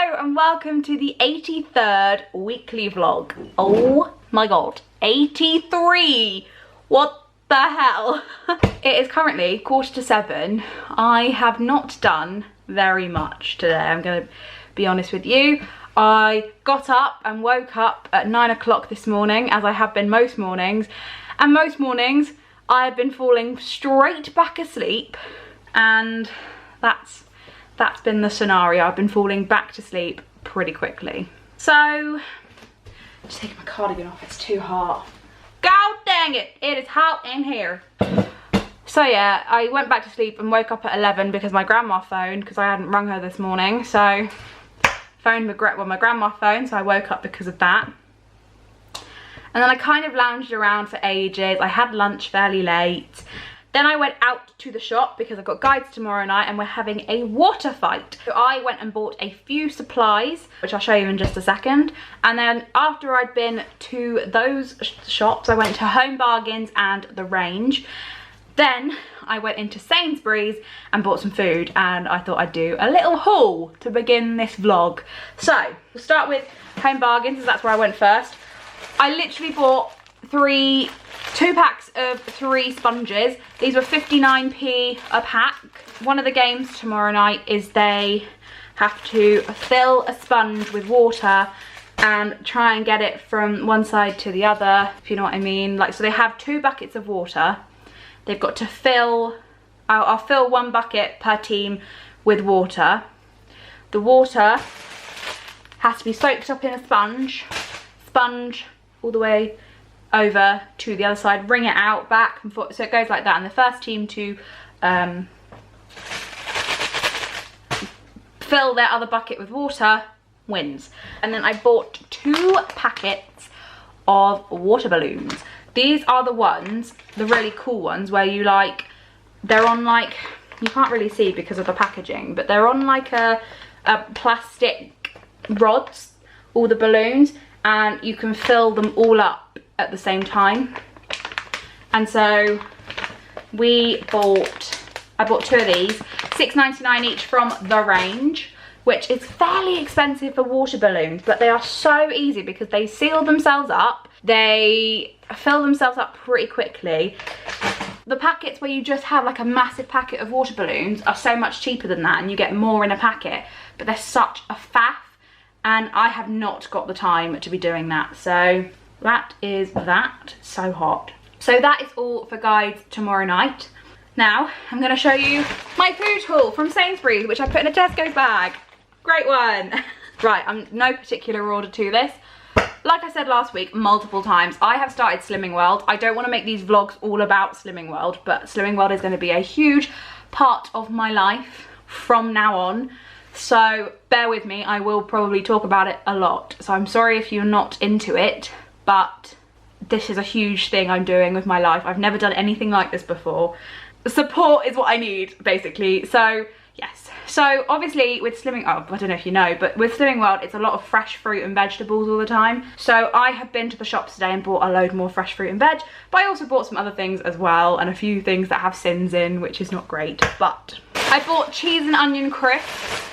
Hello and welcome to the 83rd weekly vlog. Oh my god, 83! What the hell? It is currently 7:15. I have not done very much today, I'm gonna be honest with you. I got up and woke up at 9 o'clock this morning, as I have been most mornings, and most mornings I have been falling straight back asleep, and that's been the scenario. I've been falling back to sleep pretty quickly. So, just taking my cardigan off, it's too hot. God dang it, it is hot in here. So yeah, I went back to sleep and woke up at 11 because my grandma phoned, because I hadn't rung her this morning. So, my grandma phoned, so I woke up because of that. And then I kind of lounged around for ages. I had lunch fairly late. Then I went out to the shop because I've got guides tomorrow night and we're having a water fight. So I went and bought a few supplies, which I'll show you in just a second. And then after I'd been to those shops, I went to Home Bargains and The Range. Then I went into Sainsbury's and bought some food, and I thought I'd do a little haul to begin this vlog. So we'll start with Home Bargains, as that's where I went first. I literally bought two packs of 3 sponges. These were 59p a pack. One of the games tomorrow night is they have to fill a sponge with water and try and get it from one side to the other, if you know what I mean. Like, so they have 2 buckets of water. They've got to fill, I'll fill 1 bucket per team with water. The water has to be soaked up in a sponge all the way over to the other side, wring it out, back and forth, so it goes like that. And the first team to fill their other bucket with water wins. And then I bought 2 packets of water balloons. These are the ones, the really cool ones, where you like, they're on like, you can't really see because of the packaging, but they're on like a plastic rods, all the balloons, and you can fill them all up at the same time. And so I bought 2 of these, $6.99 each from The Range, which is fairly expensive for water balloons, but they are so easy because they seal themselves up. They fill themselves up pretty quickly. The packets where you just have like a massive packet of water balloons are so much cheaper than that, and you get more in a packet, but they're such a faff, and I have not got the time to be doing that. So that is that. So hot. So that is all for guides tomorrow night. Now I'm going to show you my food haul from Sainsbury's, which I put in a Tesco bag. Great one. Right, I'm no particular order to this. Like I said last week multiple times, I have started Slimming World. I don't want to make these vlogs all about Slimming World, but Slimming World is going to be a huge part of my life from now on. So bear with me, I will probably talk about it a lot. So I'm sorry if you're not into it, but this is a huge thing I'm doing with my life. I've never done anything like this before. Support is what I need, basically. So yes. So obviously with Slimming, I don't know if you know, but with Slimming World, it's a lot of fresh fruit and vegetables all the time. So I have been to the shops today and bought a load more fresh fruit and veg, but I also bought some other things as well, and a few things that have sins in, which is not great. But I bought cheese and onion crisps.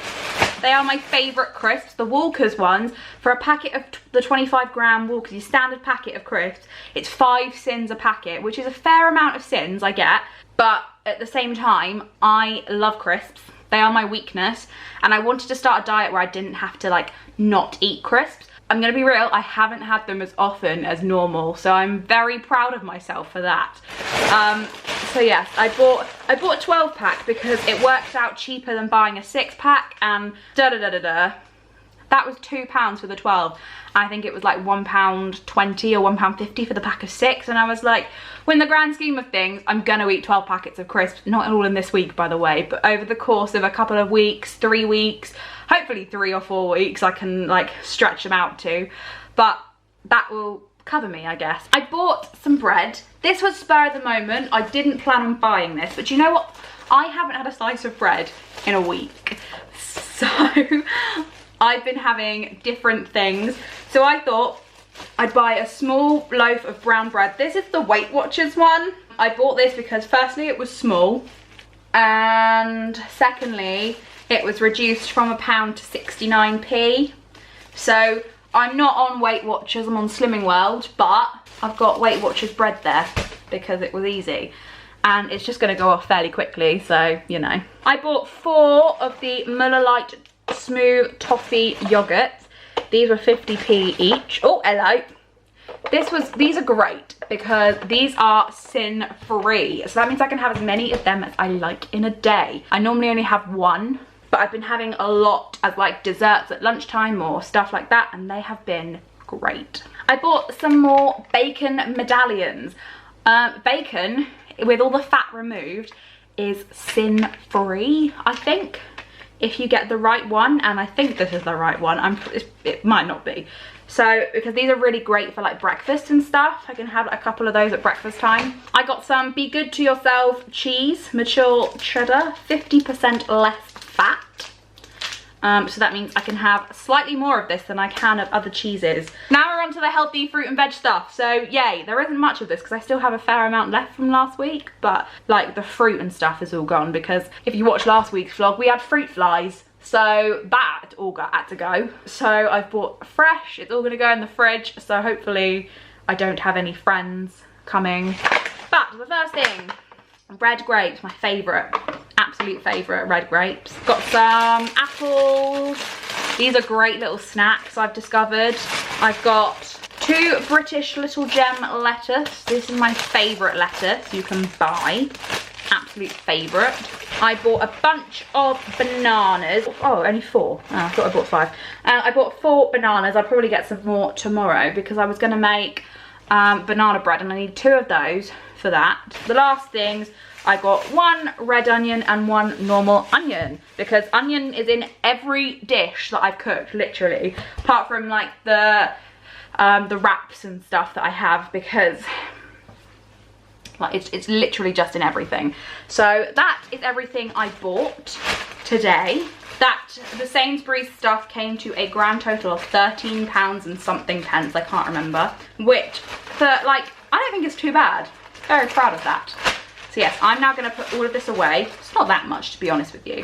They are my favourite crisps, the Walker's ones. For a packet of the 25-gram Walker's, your standard packet of crisps, it's 5 sins a packet, which is a fair amount of sins, I get. But at the same time, I love crisps. They are my weakness, and I wanted to start a diet where I didn't have to like not eat crisps. I'm gonna be real, I haven't had them as often as normal, so I'm very proud of myself for that. So yes, I bought a 12-pack because it worked out cheaper than buying a 6-pack, and that was £2 for the 12. I think it was like £1.20 or £1.50 for the pack of 6, and I was like, well, in the grand scheme of things, I'm gonna eat 12 packets of crisps, not all in this week by the way, but over the course of a couple of weeks, 3 weeks, hopefully 3 or 4 weeks, I can like stretch them out to, but that will cover me, I guess. I bought some bread. This was spur of the moment. I didn't plan on buying this, but you know what? I haven't had a slice of bread in a week, so I've been having different things. So I thought I'd buy a small loaf of brown bread. This is the Weight Watchers one. I bought this because firstly it was small, and secondly it was reduced from £1 to 69p. So I'm not on Weight Watchers, I'm on Slimming World, but I've got Weight Watchers bread there because it was easy. And it's just gonna go off fairly quickly, so, you know. I bought 4 of the Muller Lite Smooth Toffee yogurts. These were 50p each. Oh, hello. These are great because these are sin-free. So that means I can have as many of them as I like in a day. I normally only have 1, but I've been having a lot as like desserts at lunchtime or stuff like that, and they have been great. I bought some more bacon medallions. Bacon, with all the fat removed, is sin-free, I think, if you get the right one, and I think this is the right one. It might not be. So, because these are really great for like breakfast and stuff. I can have a couple of those at breakfast time. I got some Be Good To Yourself cheese, mature cheddar, 50% less fat. So that means I can have slightly more of this than I can of other cheeses. Now we're on to the healthy fruit and veg stuff. So yay, there isn't much of this because I still have a fair amount left from last week, but like the fruit and stuff is all gone because if you watched last week's vlog, we had fruit flies. So that all had to go. So I've bought fresh, it's all gonna go in the fridge. So hopefully I don't have any friends coming. But the first thing, red grapes, my favorite. Absolute favourite, red grapes. Got some apples. These are great little snacks I've discovered. I've got 2 British Little Gem lettuce. This is my favourite lettuce you can buy. Absolute favourite. I bought a bunch of bananas. Oh, only 4. Oh, I thought I bought 5. I bought 4 bananas. I'll probably get some more tomorrow because I was going to make banana bread and I need 2 of those for that. The last things, I got 1 red onion and 1 normal onion because onion is in every dish that I've cooked, literally, apart from like the wraps and stuff that I have because like it's literally just in everything. So that is everything I bought today. The Sainsbury's stuff came to a grand total of £13 and something pence, I can't remember, which for like, I don't think it's too bad. Very proud of that. So yes, I'm now going to put all of this away. It's not that much, to be honest with you.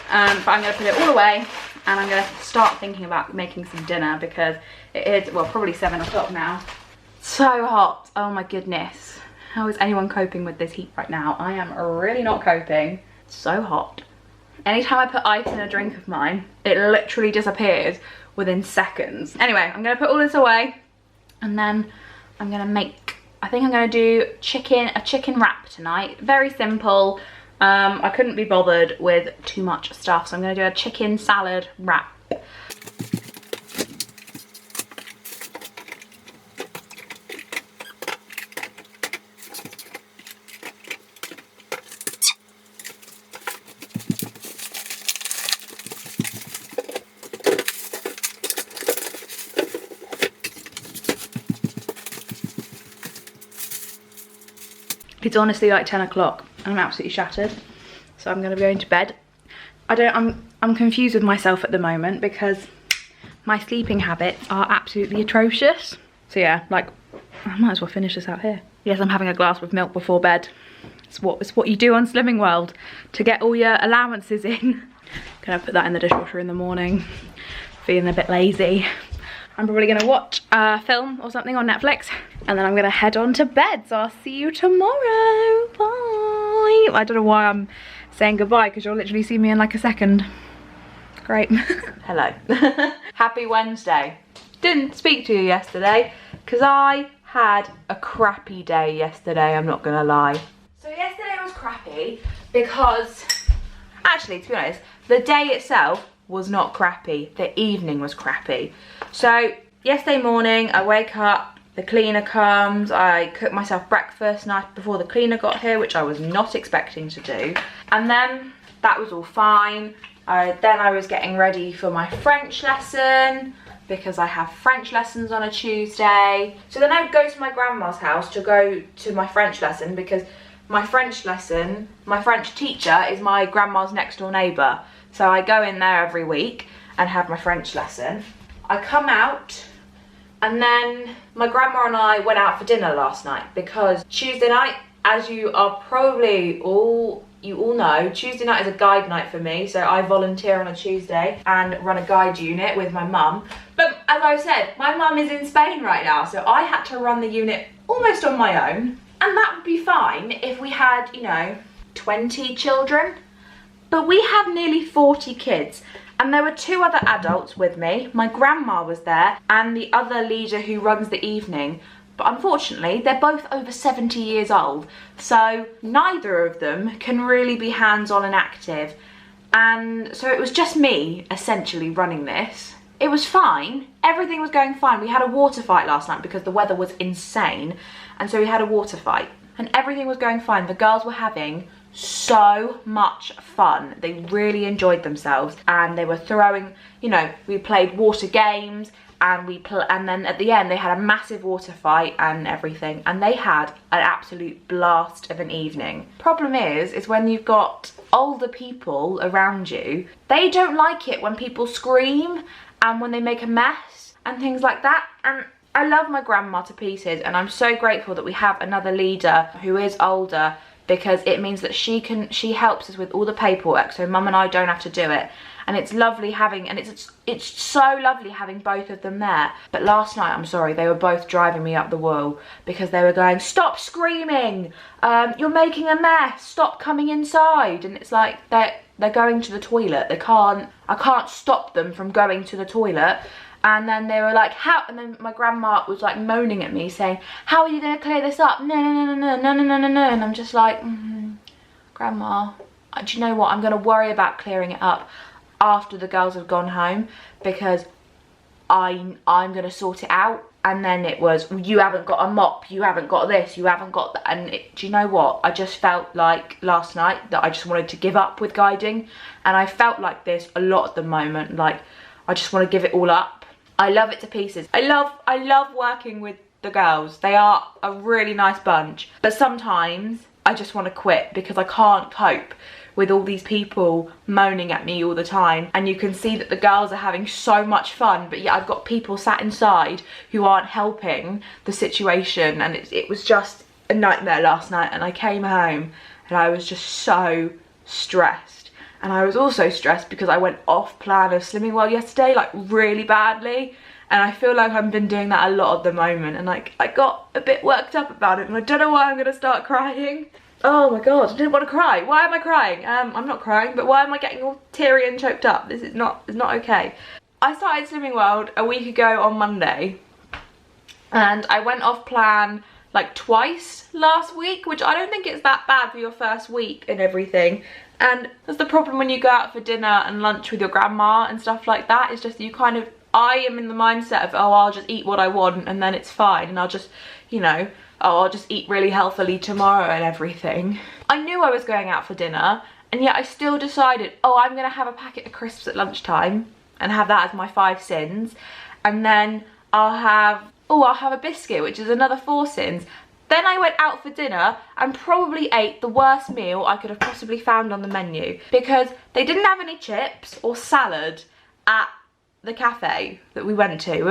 But I'm going to put it all away and I'm going to start thinking about making some dinner because it is, well, probably 7 o'clock now. So hot. Oh my goodness. How is anyone coping with this heat right now? I am really not coping. It's so hot. Anytime I put ice in a drink of mine, it literally disappears within seconds. Anyway, I'm going to put all this away and then I'm going to make, I think I'm going to do a chicken wrap tonight. Very simple. I couldn't be bothered with too much stuff, so I'm going to do a chicken salad wrap. It's honestly like 10 o'clock and I'm absolutely shattered. So I'm gonna be going to bed. I'm confused with myself at the moment because my sleeping habits are absolutely atrocious. So yeah, like I might as well finish this out here. Yes, I'm having a glass of milk before bed. It's what you do on Slimming World to get all your allowances in. Gonna put that in the dishwasher in the morning. Feeling a bit lazy. I'm probably gonna watch a film or something on Netflix and then I'm gonna head on to bed. So I'll see you tomorrow. Bye. I don't know why I'm saying goodbye because you'll literally see me in like a second. Great. Hello. Happy Wednesday. Didn't speak to you yesterday because I had a crappy day yesterday, I'm not gonna lie. So yesterday was crappy because, actually to be honest, the day itself was not crappy, the evening was crappy. So yesterday morning I wake up, the cleaner comes, I cook myself breakfast night before the cleaner got here, which I was not expecting to do, and then that was all fine. Then I was getting ready for my French lesson because I have French lessons on a Tuesday. So then I would go to my grandma's house to go to my French lesson because my French teacher is my grandma's next door neighbour. So I go in there every week and have my French lesson. I come out and then my grandma and I went out for dinner last night because Tuesday night, as you are probably all you all know Tuesday night is a guide night for me, so I volunteer on a Tuesday and run a guide unit with my mum. But as I said, my mum is in Spain right now, so I had to run the unit almost on my own, and that would be fine if we had, you know, 20 children. But we have nearly 40 kids, and there were 2 other adults with me. My grandma was there and the other leader who runs the evening. But unfortunately, they're both over 70 years old, so neither of them can really be hands-on and active. And so it was just me, essentially, running this. It was fine. Everything was going fine. We had a water fight last night because the weather was insane. And so we had a water fight. And everything was going fine. The girls were having so much fun. They really enjoyed themselves. And they were throwing, you know, we played water games. And then at the end they had a massive water fight and everything, and they had an absolute blast of an evening. Problem is when you've got older people around you, they don't like it when people scream and when they make a mess and things like that. And I love my grandma to pieces, and I'm so grateful that we have another leader who is older, because it means that she helps us with all the paperwork, so mum and I don't have to do it. And it's lovely having, and it's so lovely having both of them there. But last night, I'm sorry, they were both driving me up the wall because they were going, stop screaming, you're making a mess, stop coming inside. And it's like, they're going to the toilet. I can't stop them from going to the toilet. And then they were like, how? And then my grandma was like moaning at me saying, how are you going to clear this up? No. And I'm just like, Grandma, do you know what? I'm going to worry about clearing it up after the girls have gone home, because I'm going to sort it out. And then it was, you haven't got a mop, you haven't got this, you haven't got that. And do you know what? I just felt like last night that I just wanted to give up with guiding. And I felt like this a lot at the moment. Like, I just want to give it all up. I love it to pieces. I love working with the girls. They are a really nice bunch. But sometimes I just want to quit because I can't cope with all these people moaning at me all the time. And you can see that the girls are having so much fun, but yet I've got people sat inside who aren't helping the situation. And it was just a nightmare last night. And I came home and I was just so stressed. And I was also stressed because I went off plan of Slimming World yesterday, like really badly. And I feel like I've been doing that a lot at the moment. And like, I got a bit worked up about it, and I don't know why I'm gonna start crying. Oh my God, I didn't want to cry. Why am I crying? I'm not crying, but why am I getting all teary and choked up? This is not okay. I started Slimming World a week ago on Monday, and I went off plan like twice last week, which I don't think it's that bad for your first week and everything. And that's the problem when you go out for dinner and lunch with your grandma and stuff like that. It's just you kind of, I am in the mindset of, oh, I'll just eat what I want and then it's fine, and I'll just, you know, oh, I'll just eat really healthily tomorrow and everything. I knew I was going out for dinner, and yet I still decided, oh, I'm gonna have a packet of crisps at lunchtime and have that as my 5 sins. And then I'll have a biscuit, which is another 4 sins. Then I went out for dinner and probably ate the worst meal I could have possibly found on the menu, because they didn't have any chips or salad at the cafe that we went to. We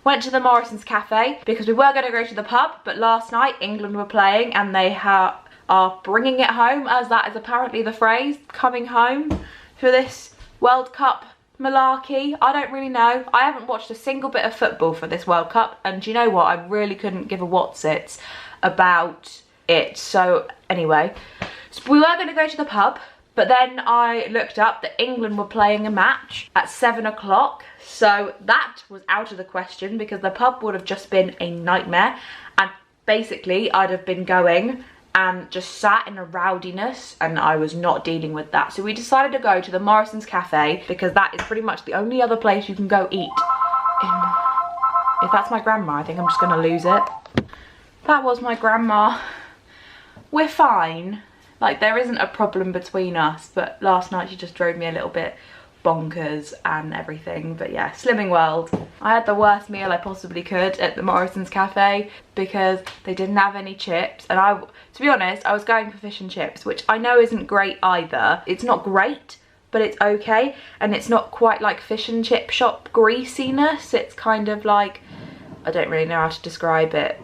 went to the Morrison's cafe because we were going to go to the pub, but last night England were playing and they are bringing it home, as that is apparently the phrase, coming home for this World Cup malarkey. I don't really know. I haven't watched a single bit of football for this World Cup, and do you know what? I really couldn't give a whatsits about it. So anyway, so we were going to go to the pub, but then I looked up that England were playing a match at 7 o'clock. So that was out of the question, because the pub would have just been a nightmare. And basically I'd have been going and just sat in a rowdiness, and I was not dealing with that. So we decided to go to the Morrison's cafe, because that is pretty much the only other place you can go eat. If that's my grandma, I think I'm just gonna lose it. That was my grandma. We're fine. Like, there isn't a problem between us, but last night she just drove me a little bit bonkers and everything. But yeah, Slimming World. I had the worst meal I possibly could at the Morrison's cafe because they didn't have any chips. And to be honest, I was going for fish and chips, which I know isn't great either. It's not great, but it's okay. And it's not quite like fish and chip shop greasiness. It's kind of like, I don't really know how to describe it.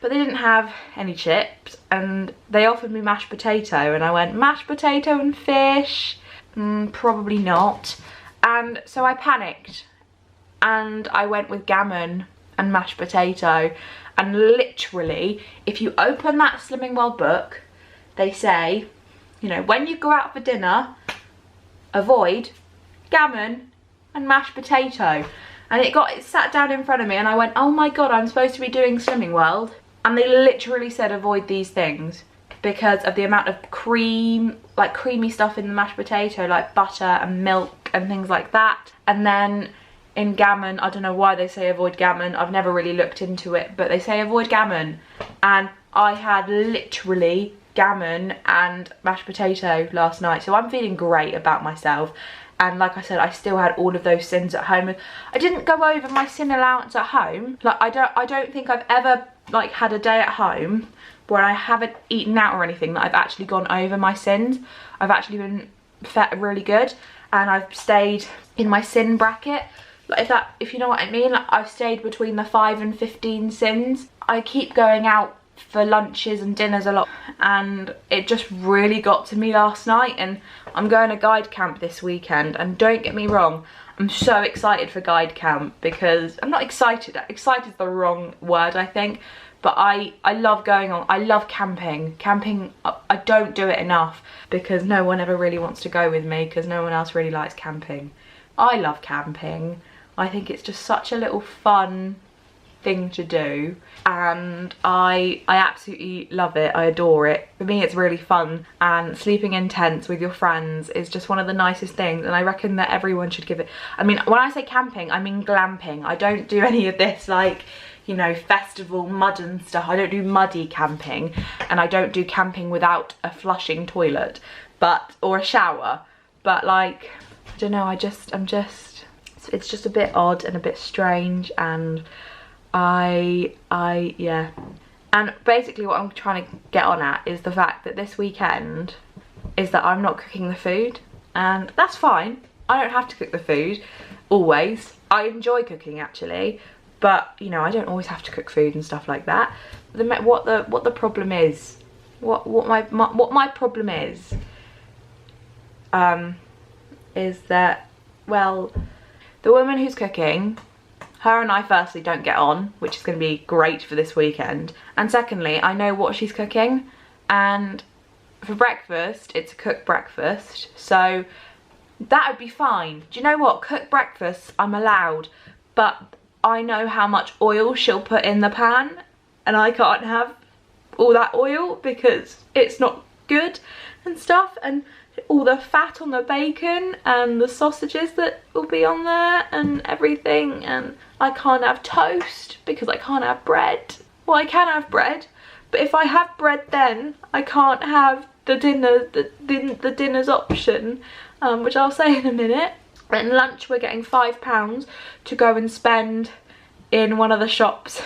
but they didn't have any chips, and they offered me mashed potato, and I went, mashed potato and fish? Probably not. And so I panicked, and I went with gammon and mashed potato. And literally, if you open that Slimming World book, they say, you know, when you go out for dinner, avoid gammon and mashed potato. And it sat down in front of me, and I went, oh my god, I'm supposed to be doing Slimming World. And they literally said avoid these things because of the amount of cream, like creamy stuff in the mashed potato, like butter and milk and things like that. And then in gammon, I don't know why they say avoid gammon. I've never really looked into it, but they say avoid gammon. And I had literally gammon and mashed potato last night, so I'm feeling great about myself. And like I said, I still had all of those sins at home. I didn't go over my sin allowance at home. Like I don't think I've ever like had a day at home where I haven't eaten out or anything that I've actually gone over my sins. I've actually been fed really good, and I've stayed in my sin bracket. Like if you know what I mean, like I've stayed between the 5 and 15 sins. I keep going out for lunches and dinners a lot, and it just really got to me last night. And I'm going to guide camp this weekend, and don't get me wrong, I'm so excited for guide camp, because I'm not excited, excited's the wrong word I think, but I love going on, I love camping. I don't do it enough because no one ever really wants to go with me, because no one else really likes camping. I love camping. I think it's just such a little fun thing to do, and I absolutely love it. I adore it. For me, it's really fun, and sleeping in tents with your friends is just one of the nicest things, and I reckon that everyone should give it. I mean, when I say camping, I mean glamping. I don't do any of this like, you know, festival mud and stuff. I don't do muddy camping, and I don't do camping without a flushing toilet or a shower, but like, I don't know, it's just a bit odd and a bit strange, and yeah. And basically what I'm trying to get on at is the fact that this weekend is that I'm not cooking the food, and that's fine. I don't have to cook the food always. I enjoy cooking actually, but you know, I don't always have to cook food and stuff like that. What the problem is, what my problem is that, well, the woman who's cooking, her and I firstly don't get on, which is going to be great for this weekend. And secondly, I know what she's cooking, and for breakfast, it's a cooked breakfast, so that would be fine. Do you know what? Cooked breakfast, I'm allowed, but I know how much oil she'll put in the pan, and I can't have all that oil because it's not good and stuff, and all the fat on the bacon and the sausages that will be on there and everything. And I can't have toast because I can't have bread. Well, I can have bread, but if I have bread, then I can't have the dinner's option, which I'll say in a minute. At lunch, we're getting £5 to go and spend in one of the shops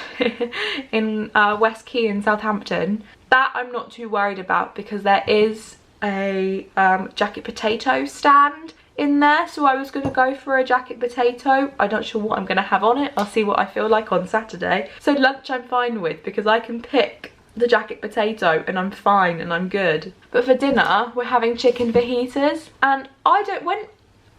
in West Quay in Southampton. That I'm not too worried about because there is a jacket potato stand in there, so I was going to go for a jacket potato. I'm not sure what I'm going to have on it. I'll see what I feel like on Saturday. So lunch I'm fine with because I can pick the jacket potato and I'm fine and I'm good. But for dinner we're having chicken fajitas, and when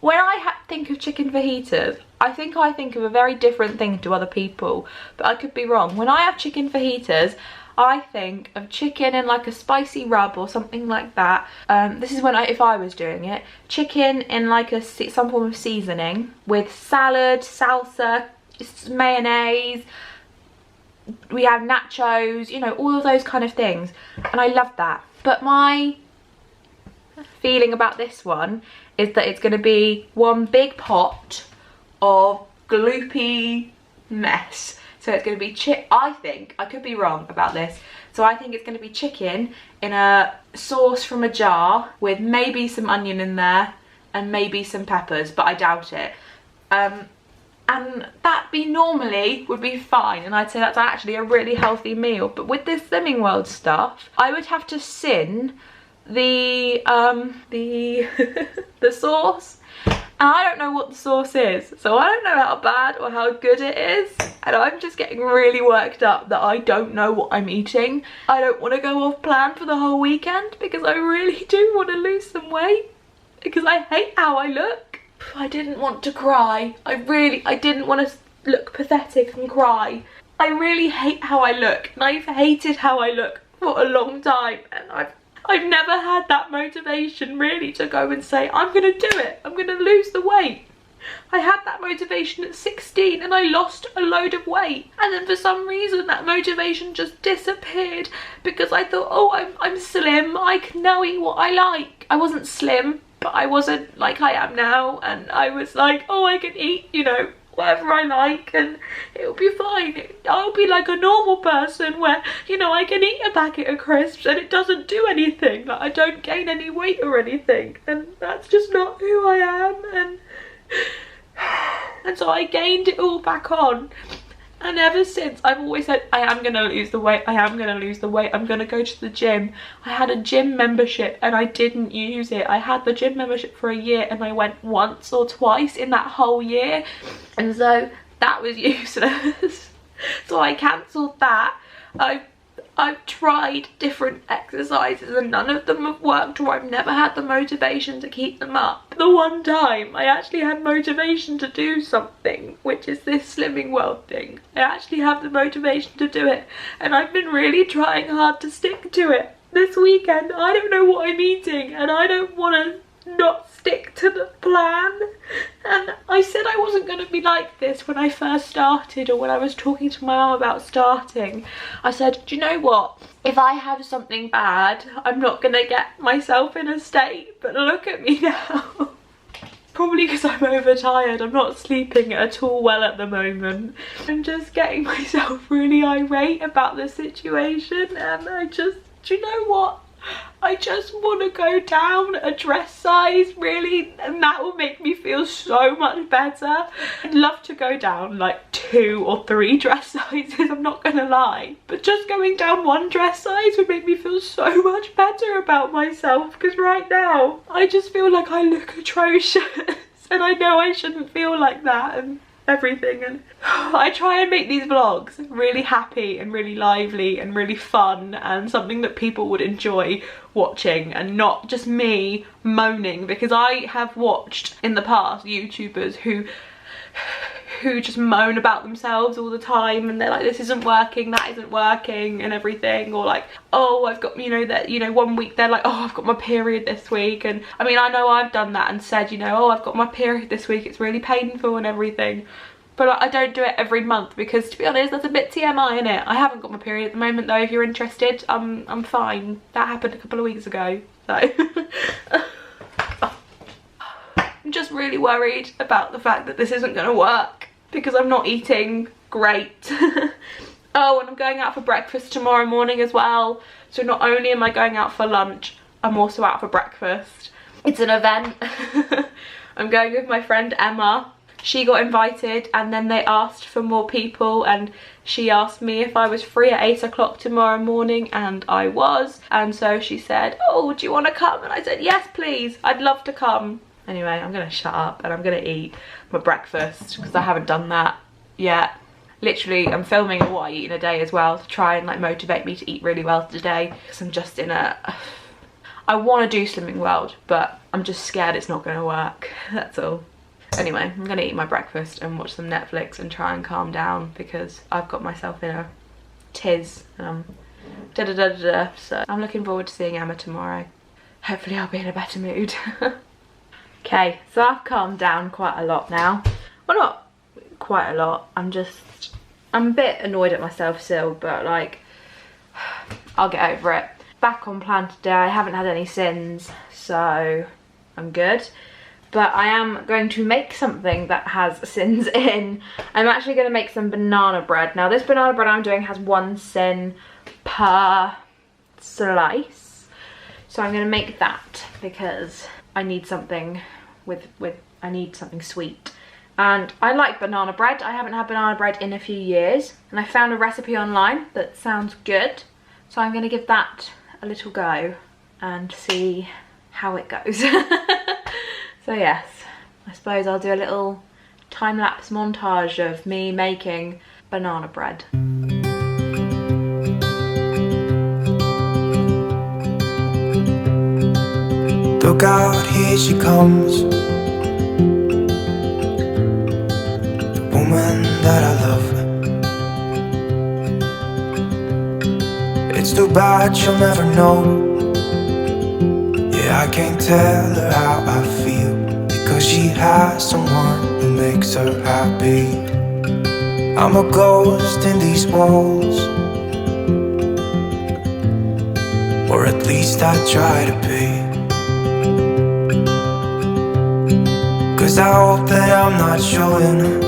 I think of chicken fajitas, I think of a very different thing to other people, but I could be wrong. When I have chicken fajitas, I think of chicken in like a spicy rub or something like that. This is if I was doing it. Chicken in like some form of seasoning with salad, salsa, mayonnaise. We have nachos, you know, all of those kind of things. And I love that. But my feeling about this one is that it's going to be one big pot of gloopy mess. So it's going to be I think, I could be wrong about this, so I think it's going to be chicken in a sauce from a jar with maybe some onion in there and maybe some peppers, but I doubt it. And that normally would be fine, and I'd say that's actually a really healthy meal. But with this Slimming World stuff, I would have to sin the sauce And I don't know what the sauce is, so I don't know how bad or how good it is, and I'm just getting really worked up that I don't know what I'm eating. I don't want to go off plan for the whole weekend because I really do want to lose some weight because I hate how I look. I didn't want to cry. I didn't want to look pathetic and cry. I really hate how I look, and I've hated how I look for a long time, and I've never had that motivation really to go and say, I'm going to do it, I'm going to lose the weight. I had that motivation at 16 and I lost a load of weight, and then for some reason that motivation just disappeared because I thought, oh, I'm slim, I can now eat what I like. I wasn't slim, but I wasn't like I am now, and I was like, oh, I can eat, you know, whatever I like and it'll be fine. I'll be like a normal person where, you know, I can eat a packet of crisps and it doesn't do anything. Like, I don't gain any weight or anything, and that's just not who I am. And so I gained it all back on, and ever since I've always said, I am gonna lose the weight, I am gonna lose the weight, I'm gonna go to the gym. I had a gym membership and I didn't use it. I had the gym membership for a year and I went once or twice in that whole year, and so that was useless. So I cancelled that. I've tried different exercises and none of them have worked, or I've never had the motivation to keep them up. The one time I actually had motivation to do something, which is this Slimming World thing, I actually have the motivation to do it, and I've been really trying hard to stick to it. This weekend I don't know what I'm eating and I don't want to not stick to the plan, and I said I wasn't going to be like this when I first started, or when I was talking to my mum about starting. I said, do you know what, if I have something bad I'm not going to get myself in a state, but look at me now. Probably because I'm overtired, I'm not sleeping at all well at the moment. I'm just getting myself really irate about the situation, and I just, do you know what, I just want to go down a dress size, really, and that will make me feel so much better. I'd love to go down like 2 or 3 dress sizes, I'm not gonna lie, but just going down 1 dress size would make me feel so much better about myself, because right now I just feel like I look atrocious and I know I shouldn't feel like that and everything. And I try and make these vlogs really happy and really lively and really fun, and something that people would enjoy watching, and not just me moaning, because I have watched in the past YouTubers who just moan about themselves all the time, and they're like, this isn't working, that isn't working and everything, or like, oh, I've got, you know, that, you know, one week they're like, oh, I've got my period this week, and I mean, I know I've done that and said, you know, oh, I've got my period this week, it's really painful and everything, but like, I don't do it every month because, to be honest, that's a bit TMI, innit? I haven't got my period at the moment though, if you're interested. I'm fine. That happened a couple of weeks ago, so I'm just really worried about the fact that this isn't going to work because I'm not eating great. Oh, and I'm going out for breakfast tomorrow morning as well. So not only am I going out for lunch, I'm also out for breakfast. It's an event. I'm going with my friend Emma. She got invited and then they asked for more people, and she asked me if I was free at 8 o'clock tomorrow morning, and I was. And so she said, oh, do you want to come? And I said, yes, please. I'd love to come. Anyway, I'm going to shut up and I'm going to eat my breakfast because I haven't done that yet. Literally, I'm filming what I eat in a day as well to try and like motivate me to eat really well today, because I'm just in a... I want to do Slimming World, but I'm just scared it's not going to work. That's all. Anyway, I'm going to eat my breakfast and watch some Netflix and try and calm down because I've got myself in a tiz. So I'm looking forward to seeing Emma tomorrow. Hopefully I'll be in a better mood. Okay, so I've calmed down quite a lot now. Well, not quite a lot. I'm a bit annoyed at myself still, but like, I'll get over it. Back on plan today. I haven't had any sins, so I'm good. But I am going to make something that has sins in. I'm actually going to make some banana bread. Now this banana bread I'm doing has 1 sin per slice. So I'm going to make that because I need something I need something sweet. And I like banana bread. I haven't had banana bread in a few years. And I found a recipe online that sounds good. So I'm going to give that a little go and see how it goes. So yes, I suppose I'll do a little time-lapse montage of me making banana bread. Look out, here she comes, the woman that I love. It's too bad she'll never know. Yeah, I can't tell her how I feel, because she has someone who makes her happy. I'm a ghost in these walls, or at least I try to be. 'Cause I hope that I'm not showing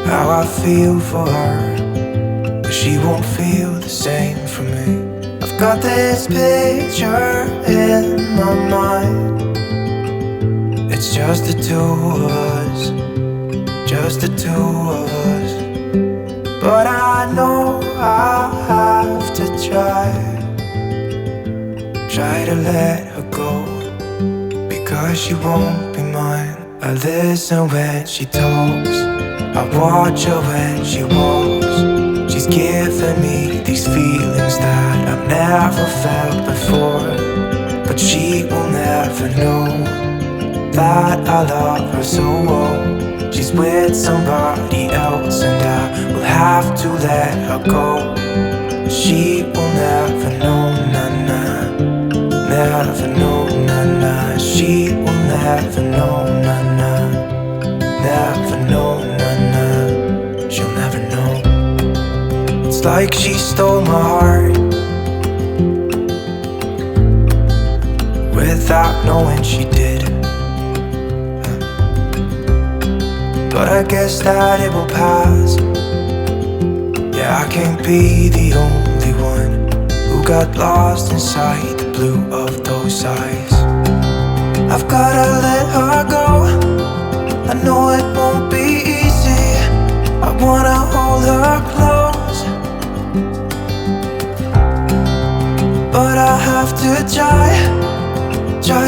how I feel for her, but she won't feel the same for me. I've got this picture in my mind. It's just the two of us, just the two of us. But I know I have to try to let her go, because she won't be mine. I listen when she talks, I watch her when she walks. She's giving me these feelings that I've never felt before, but she will never know that I love her so well. She's with somebody else and I will have to let her go. She will never know, na-na, never know, na-na. She will never know, na-na, never know, na-na. She'll never know. It's like she stole my heart without knowing she did. But I guess that it will pass. Yeah, I can't be the only one who got lost inside the blue of those eyes. I've gotta let her go, I know it won't be easy. I wanna hold her close, but I have to try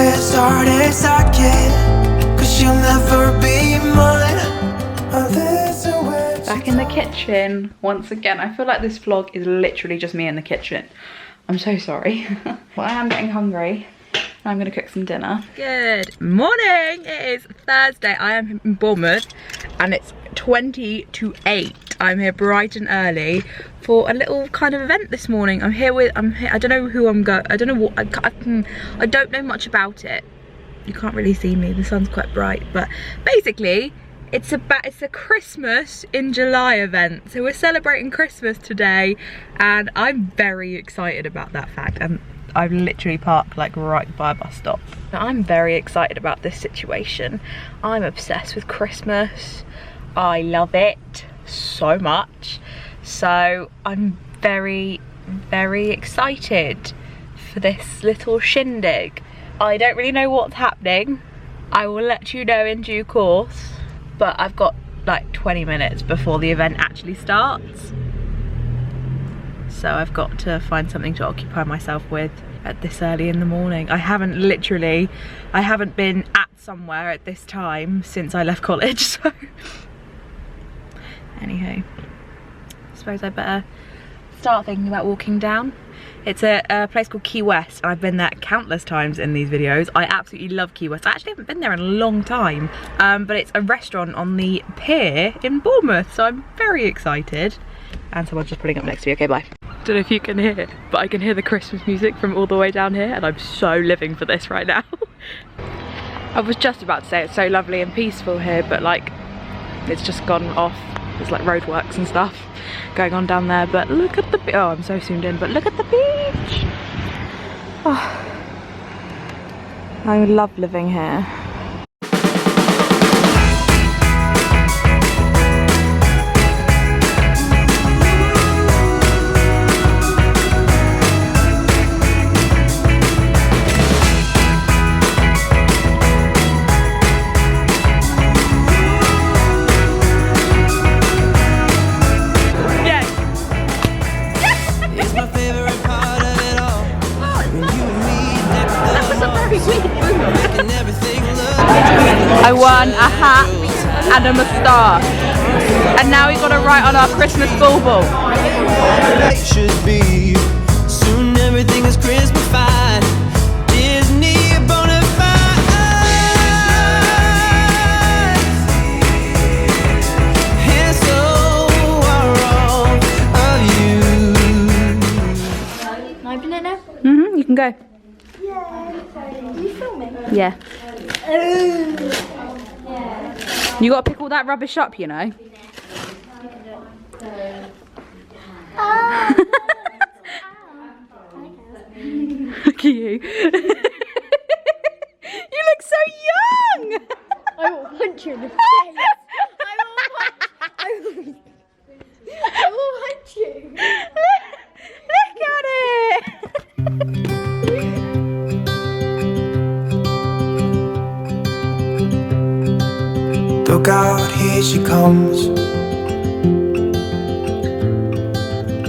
as hard as I can, 'cause she'll never be mine. Back in the kitchen once again. I feel like this vlog is literally just me in the kitchen. I'm so sorry. Well, I am getting hungry. I'm gonna cook some dinner. Good morning, it is Thursday. I am in Bournemouth and it's 20 to 8. I'm here bright and early for a little kind of event this morning. I'm here, I don't know who I'm going, I don't know what, I don't know much about it. You can't really see me, the sun's quite bright, but basically, it's a Christmas in July event. So we're celebrating Christmas today and I'm very excited about that fact. And I've literally parked like right by a bus stop. Now, I'm very excited about this situation. I'm obsessed with Christmas. I love it so much. So I'm very, very excited for this little shindig. I don't really know what's happening. I will let you know in due course. But I've got like 20 minutes before the event actually starts. So I've got to find something to occupy myself with at this early in the morning. I haven't been at somewhere at this time since I left college, so. Anywho, I suppose I better start thinking about walking down. It's a place called Key West, and I've been there countless times in these videos. I absolutely love Key West. I actually haven't been there in a long time, but it's a restaurant on the pier in Bournemouth, so I'm very excited. And someone's just pulling up next to me. Okay, bye. Don't know if you can hear, but I can hear the Christmas music from all the way down here, and I'm so living for this right now. I was just about to say it's so lovely and peaceful here, but like, it's just gone off. There's like roadworks and stuff going on down there, but look at the beach. Oh, I'm so zoomed in, but look at the beach. Oh, I love living here. I won a hat and a moustache. And now we got to write on our Christmas bauble. It should be. Soon everything is Christmas-fied. Disney bonafide. And so are all of you. Can I open it now? You can go. Are you filming? Yeah. You got to pick all that rubbish up, you know. Look at you. You look so young. I will punch you in the face. I will punch you. Look at it. Look out, here she comes.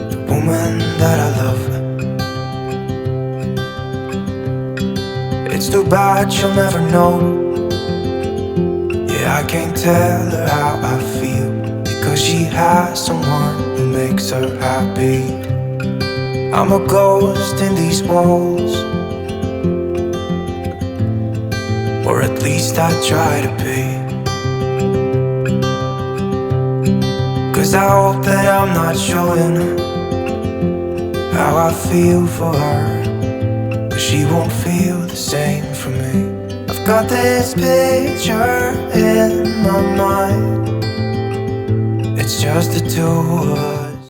The woman that I love. It's too bad she'll never know. Yeah, I can't tell her how I feel, because she has someone who makes her happy. I'm a ghost in these walls, or at least I try to be. 'Cause I hope that I'm not showing how I feel for her, but she won't feel the same for me. I've got this picture in my mind. It's just the two of us.